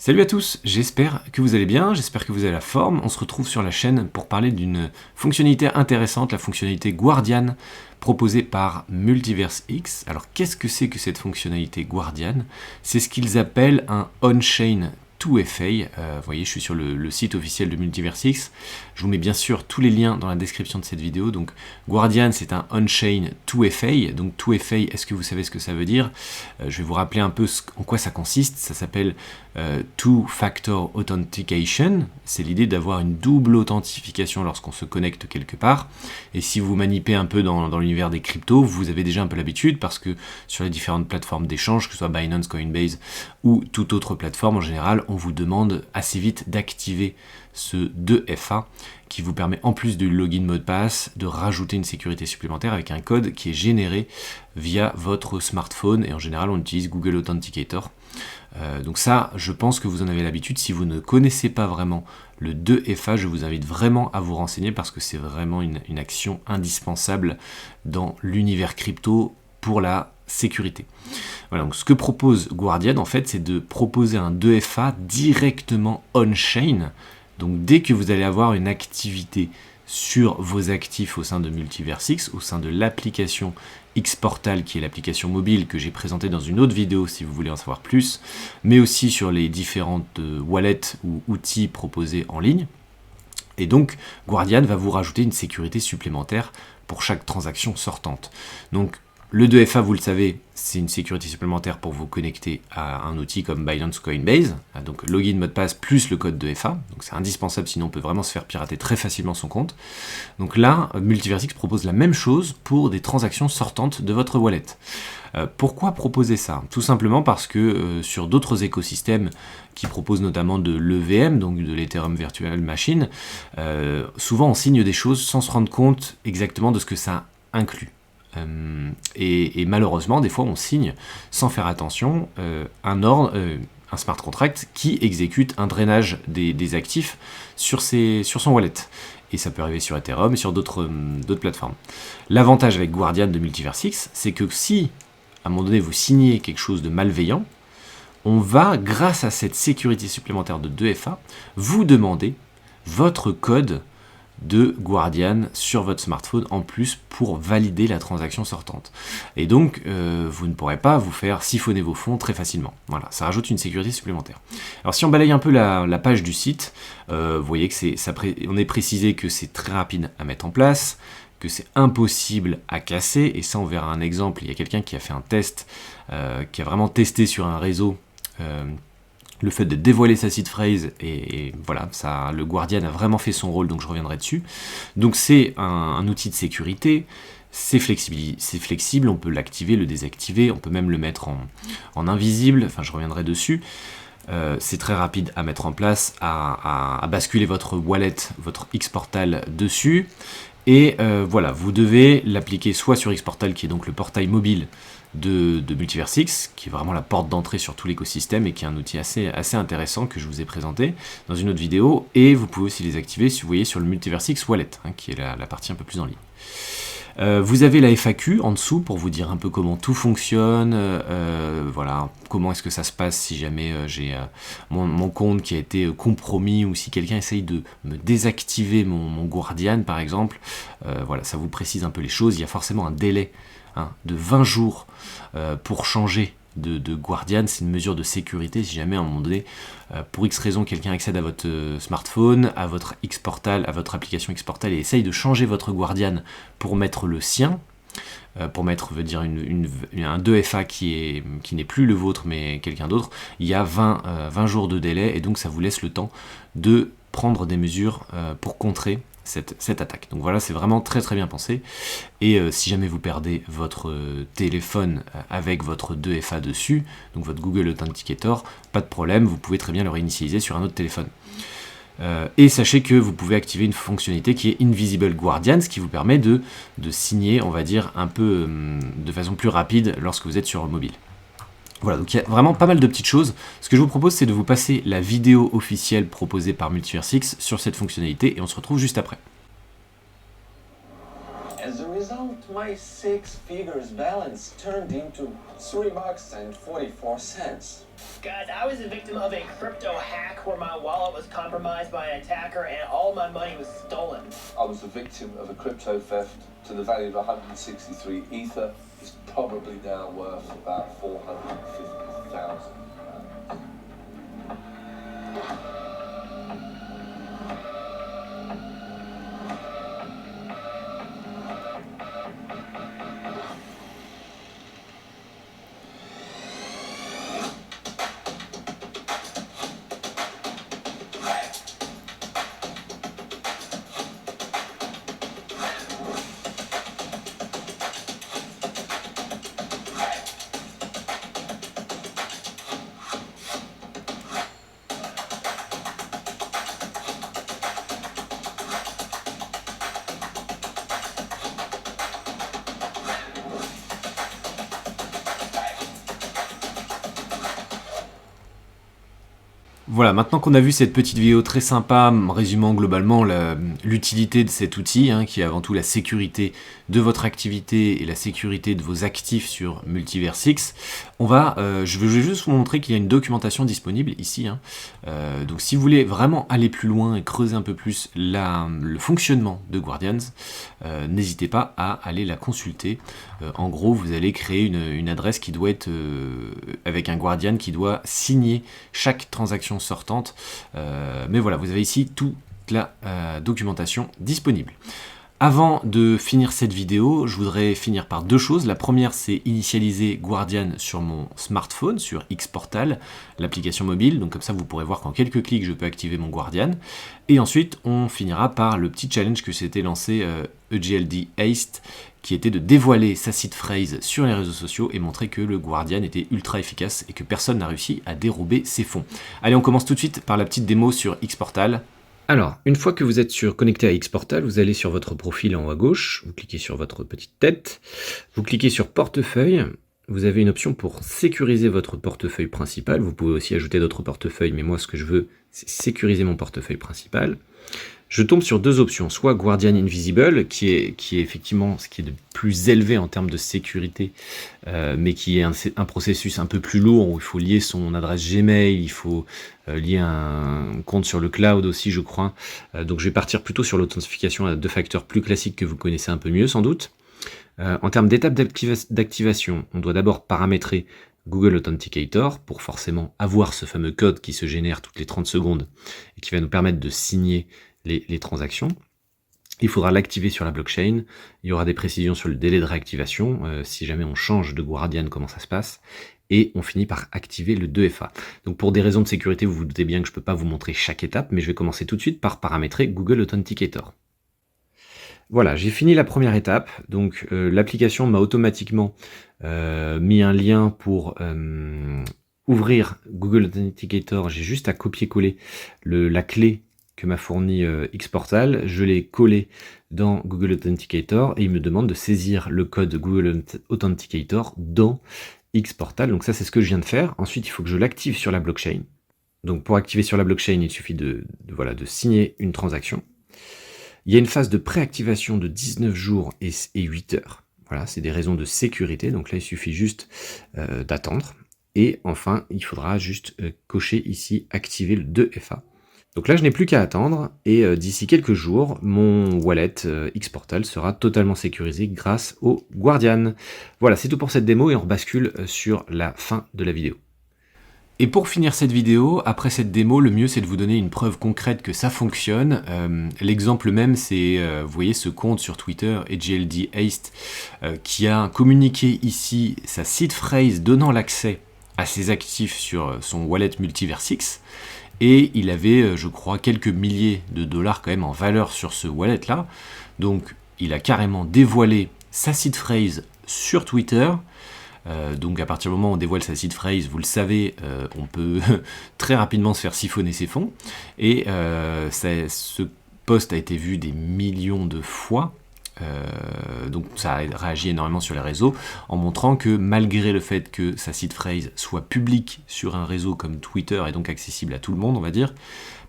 Salut à tous, j'espère que vous allez bien, j'espère que vous avez la forme. On se retrouve sur la chaîne pour parler d'une fonctionnalité intéressante, la fonctionnalité Guardian proposée par Multiverse-X. Alors qu'est-ce que c'est que cette fonctionnalité Guardian? C'est ce qu'ils appellent un on-chain 2FA. Vous voyez, je suis sur le site officiel de Multiverse-X. Je vous mets bien sûr tous les liens dans la description de cette vidéo. Donc Guardian, c'est un on-chain 2FA. Donc 2FA, est-ce que vous savez ce que ça veut dire? Je vais vous rappeler un peu en quoi ça consiste. Ça s'appelle Two-Factor Authentication. C'est l'idée d'avoir une double authentification lorsqu'on se connecte quelque part. Et si vous manipez un peu dans l'univers des cryptos, vous avez déjà un peu l'habitude parce que sur les différentes plateformes d'échange, que ce soit Binance, Coinbase ou toute autre plateforme en général, on vous demande assez vite d'activer ce 2FA qui vous permet, en plus du login mot de passe, de rajouter une sécurité supplémentaire avec un code qui est généré via votre smartphone, et en général on utilise Google Authenticator. Donc ça, je pense que vous en avez l'habitude. Si vous ne connaissez pas vraiment le 2FA, je vous invite vraiment à vous renseigner parce que c'est vraiment une action indispensable dans l'univers crypto pour la sécurité. Voilà, donc ce que propose Guardian, en fait, c'est de proposer un 2FA directement on-chain. Donc dès que vous allez avoir une activité sur vos actifs au sein de Multiverse-X, au sein de l'application Xportal, qui est l'application mobile que j'ai présentée dans une autre vidéo si vous voulez en savoir plus, mais aussi sur les différentes wallets ou outils proposés en ligne. Et donc, Guardian va vous rajouter une sécurité supplémentaire pour chaque transaction sortante. Donc, le 2FA, vous le savez, c'est une sécurité supplémentaire pour vous connecter à un outil comme Binance Coinbase. Donc login mot de passe plus le code 2FA. Donc c'est indispensable, sinon on peut vraiment se faire pirater très facilement son compte. Donc là, Multiverse-X propose la même chose pour des transactions sortantes de votre wallet. Pourquoi proposer ça? Tout simplement parce que sur d'autres écosystèmes qui proposent notamment de l'EVM, donc de l'Ethereum Virtual Machine, souvent on signe des choses sans se rendre compte exactement de ce que ça inclut. Et malheureusement, des fois, on signe sans faire attention un smart contract qui exécute un drainage des actifs sur son wallet. Et ça peut arriver sur Ethereum et sur d'autres plateformes. L'avantage avec Guardian de Multiverse-X, c'est que si, à un moment donné, vous signez quelque chose de malveillant, on va, grâce à cette sécurité supplémentaire de 2FA, vous demander votre code de Guardian sur votre smartphone en plus pour valider la transaction sortante. Et donc, vous ne pourrez pas vous faire siphonner vos fonds très facilement. Voilà, ça rajoute une sécurité supplémentaire. Alors si on balaye un peu la page du site, vous voyez que on est précisé que c'est très rapide à mettre en place, que c'est impossible à casser, et ça on verra un exemple. Il y a quelqu'un qui a fait un test, qui a vraiment testé sur un réseau le fait de dévoiler sa seed phrase, et voilà, le Guardian a vraiment fait son rôle, donc je reviendrai dessus. Donc c'est un outil de sécurité, c'est flexible, on peut l'activer, le désactiver, on peut même le mettre en invisible, enfin je reviendrai dessus. C'est très rapide à mettre en place, à basculer votre wallet, votre Xportal dessus, et voilà, vous devez l'appliquer soit sur Xportal, qui est donc le portail mobile de Multiverse-X, qui est vraiment la porte d'entrée sur tout l'écosystème et qui est un outil assez intéressant que je vous ai présenté dans une autre vidéo, et vous pouvez aussi les activer si vous voyez sur le Multiverse-X Wallet, qui est la partie un peu plus en ligne. Vous avez la FAQ en dessous pour vous dire un peu comment tout fonctionne, voilà, comment est-ce que ça se passe si jamais j'ai mon compte qui a été compromis, ou si quelqu'un essaye de me désactiver mon Guardian par exemple. Voilà, ça vous précise un peu les choses. Il y a forcément un délai de 20 jours pour changer de Guardian. C'est une mesure de sécurité si jamais à un moment donné, pour X raison, quelqu'un accède à votre smartphone, à votre Xportal, à votre application Xportal, et essaye de changer votre Guardian pour mettre le sien, pour mettre, veut dire un 2FA qui n'est plus le vôtre mais quelqu'un d'autre. Il y a 20 jours de délai, et donc ça vous laisse le temps de prendre des mesures pour contrer cette attaque. Donc voilà, c'est vraiment très très bien pensé. Et si jamais vous perdez votre téléphone avec votre 2FA dessus, donc votre Google Authenticator, pas de problème, vous pouvez très bien le réinitialiser sur un autre téléphone. Et sachez que vous pouvez activer une fonctionnalité qui est Invisible Guardian, ce qui vous permet de signer, on va dire, un peu de façon plus rapide lorsque vous êtes sur mobile. Voilà, donc il y a vraiment pas mal de petites choses. Ce que je vous propose, c'est de vous passer la vidéo officielle proposée par Multiverse-X sur cette fonctionnalité, et on se retrouve juste après. my 6 figures balance turned into $3.44. Guys, I was a victim of a crypto hack where my wallet was compromised by an attacker and all my money was stolen. I was the victim of a crypto theft to the value of 163 Ether. It's probably now worth about 450,000. Voilà, maintenant qu'on a vu cette petite vidéo très sympa, résumant globalement l'utilité de cet outil, qui est avant tout la sécurité de votre activité et la sécurité de vos actifs sur MultiverseX, je vais juste vous montrer qu'il y a une documentation disponible ici. Donc si vous voulez vraiment aller plus loin et creuser un peu plus le fonctionnement de Guardians, n'hésitez pas à aller la consulter. En gros, vous allez créer une adresse qui doit être avec un Guardian qui doit signer chaque transaction sortante. Mais voilà, vous avez ici toute la documentation disponible. Avant de finir cette vidéo, je voudrais finir par deux choses. La première, c'est initialiser Guardian sur mon smartphone, sur Xportal, l'application mobile. Donc comme ça, vous pourrez voir qu'en quelques clics, je peux activer mon Guardian. Et ensuite, on finira par le petit challenge que s'était lancé EGLD Heist, qui était de dévoiler sa seed phrase sur les réseaux sociaux et montrer que le Guardian était ultra efficace et que personne n'a réussi à dérober ses fonds. Allez, on commence tout de suite par la petite démo sur Xportal. Alors, une fois que vous êtes connecté à Xportal, vous allez sur votre profil en haut à gauche, vous cliquez sur votre petite tête, vous cliquez sur portefeuille, vous avez une option pour sécuriser votre portefeuille principal, vous pouvez aussi ajouter d'autres portefeuilles, mais moi ce que je veux, c'est sécuriser mon portefeuille principal. Je tombe sur deux options, soit Guardian Invisible, qui est effectivement ce qui est de plus élevé en termes de sécurité, mais qui est un processus un peu plus lourd, où il faut lier son adresse Gmail, il faut lier un compte sur le cloud aussi, je crois. Donc je vais partir plutôt sur l'authentification à deux facteurs plus classiques que vous connaissez un peu mieux sans doute. En termes d'étapes d'activation, on doit d'abord paramétrer Google Authenticator pour forcément avoir ce fameux code qui se génère toutes les 30 secondes et qui va nous permettre de signer les transactions. Il faudra l'activer sur la blockchain. Il y aura des précisions sur le délai de réactivation, si jamais on change de Guardian, comment ça se passe. Et on finit par activer le 2FA. Donc pour des raisons de sécurité, vous vous doutez bien que je ne peux pas vous montrer chaque étape, mais je vais commencer tout de suite par paramétrer Google Authenticator. Voilà, j'ai fini la première étape. Donc l'application m'a automatiquement mis un lien pour ouvrir Google Authenticator. J'ai juste à copier-coller la clé que m'a fourni Xportal, je l'ai collé dans Google Authenticator et il me demande de saisir le code Google Authenticator dans Xportal. Donc ça, c'est ce que je viens de faire. Ensuite, il faut que je l'active sur la blockchain. Donc pour activer sur la blockchain, il suffit de signer une transaction. Il y a une phase de préactivation de 19 jours et 8 heures. Voilà, c'est des raisons de sécurité. Donc là, il suffit juste d'attendre. Et enfin, il faudra juste cocher ici, activer le 2FA. Donc là, je n'ai plus qu'à attendre et d'ici quelques jours, mon wallet Xportal sera totalement sécurisé grâce au Guardian. Voilà, c'est tout pour cette démo et on rebascule sur la fin de la vidéo. Et pour finir cette vidéo, après cette démo, le mieux c'est de vous donner une preuve concrète que ça fonctionne. L'exemple même, c'est, vous voyez ce compte sur Twitter, EGLD Heist, qui a communiqué ici sa seed phrase donnant l'accès à ses actifs sur son wallet MultiverseX. Et il avait, je crois, quelques milliers de dollars quand même en valeur sur ce wallet-là. Donc, il a carrément dévoilé sa seed phrase sur Twitter. Donc, à partir du moment où on dévoile sa seed phrase, vous le savez, on peut très rapidement se faire siphonner ses fonds. Et ce post a été vu des millions de fois. Donc ça a réagi énormément sur les réseaux en montrant que malgré le fait que sa seed phrase soit publique sur un réseau comme Twitter et donc accessible à tout le monde, on va dire,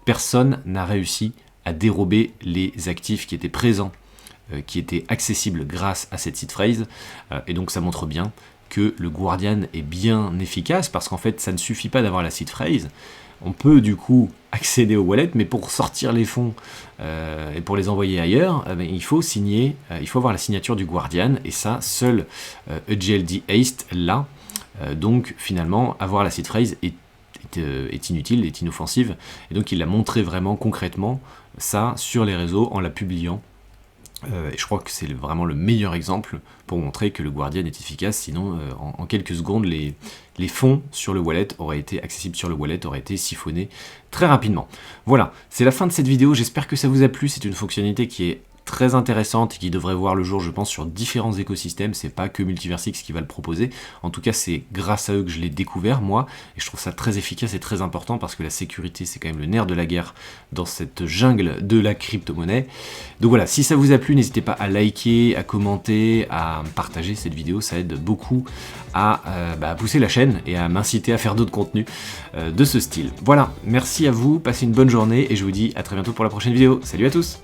personne n'a réussi à dérober les actifs qui étaient présents qui était accessible grâce à cette seed phrase, et donc ça montre bien que le Guardian est bien efficace, parce qu'en fait ça ne suffit pas d'avoir la seed phrase, on peut du coup accéder au wallet, mais pour sortir les fonds et pour les envoyer ailleurs, il faut signer, il faut avoir la signature du Guardian, et ça, seul EGLD Haste l'a. Donc finalement, avoir la seed phrase est inutile, est inoffensive, et donc il l'a montré vraiment concrètement, ça, sur les réseaux, en la publiant. Et je crois que c'est vraiment le meilleur exemple pour montrer que le Guardian est efficace, sinon en quelques secondes les fonds sur le wallet auraient été accessibles sur le wallet, auraient été siphonnés très rapidement. Voilà, c'est la fin de cette vidéo, j'espère que ça vous a plu, c'est une fonctionnalité qui est très intéressante et qui devrait voir le jour, je pense, sur différents écosystèmes. C'est pas que MultiverseX qui va le proposer. En tout cas, c'est grâce à eux que je l'ai découvert, moi, et je trouve ça très efficace et très important parce que la sécurité, c'est quand même le nerf de la guerre dans cette jungle de la crypto-monnaie. Donc voilà, si ça vous a plu, n'hésitez pas à liker, à commenter, à partager cette vidéo. Ça aide beaucoup à pousser la chaîne et à m'inciter à faire d'autres contenus de ce style. Voilà, merci à vous, passez une bonne journée et je vous dis à très bientôt pour la prochaine vidéo. Salut à tous!